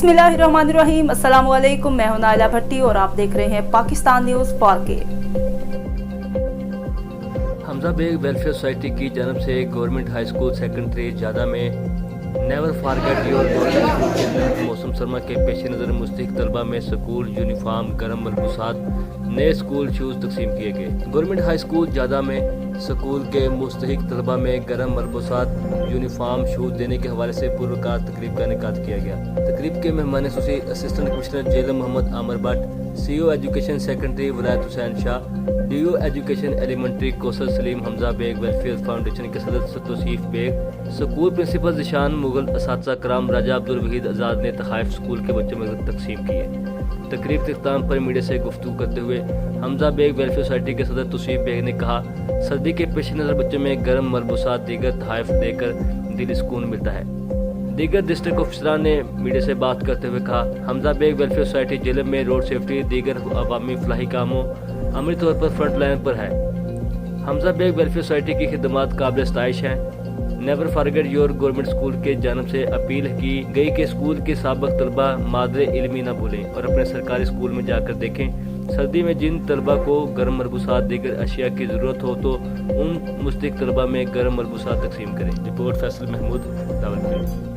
बिस्मिल्लाहिर्रहमानिर्रहीम। अस्सलाम वालेकुम। मैं हूं नाइला भट्टी और आप देख रहे हैं Pakistan news 4K। Hamza Baig welfare society की जानब से गवर्नमेंट हाई स्कूल सेकेंडरी जादा में never forget your government school के तहत मौसम सरमा के पेश नज़र मुस्तहिक तलबा में स्कूल यूनिफॉर्म गर्म मलबूसात नए स्कूल शूज़ तकसीम किए गए। गवर्नमेंट हाई स्कूल जादा में स्कूल के मुस्तहिक तलबा में गर्म मलबूसात यूनिफॉर्म शूज़ देने के हवाले से पुरवकार तकरीब का इनेकाद किया गया। तकरीब के मेहमान खुसूसी assistant commissioner Jhelum Mohammad Aamir Bhatt, CO education secondary Wilayat Hussain Shah, DO education elementary Kausar Saleem, Hamza Baig welfare foundation के सदस्य तौसीफ बेग, स्कूल प्रिंसिपल जिशान मुगल, असातिज़ा कराम राजा अब्दुल वहीद आज़ाद ने तहाइफ स्कूल के बच्चों में तकसीम किए। तकरीब के इख्तिताम पर मीडिया से गुफ्तगू करते हुए हमजा बेग वेलफेयर सोसाइटी के सदर तौसीफ बेग ने कहा, सर्दी के पेश नज़र बच्चों में गर्म मलबूसात दीगर तहाइफ देकर दिली सुकून मिलता है। दीगर डिस्ट्रिक्ट ऑफिसरान ने मीडिया से बात करते हुए कहा, हमजा बेग वेलफेयर सोसाइटी जेलम में रोड सेफ्टी दीगर अवामी फलाही कामों अमली तौर पर फ्रंट लाइन पर है। हमजा बेग वेलफेयर सोसाइटी की खिदमात काबिल सताइश हैं। Never forget your government school के जानब से अपील की गई कि स्कूल के साबिक तलबा मादरे इल्मी न भूलें और अपने सरकारी स्कूल में जाकर देखें। सर्दी में जिन तलबा को गर्म मलबूसात दीगर अशिया की ज़रूरत हो तो उन मुस्तहिक तलबा में गर्म मलबूसात तकसीम करें। रिपोर्ट फैसल महमूद, रावलपिंडी।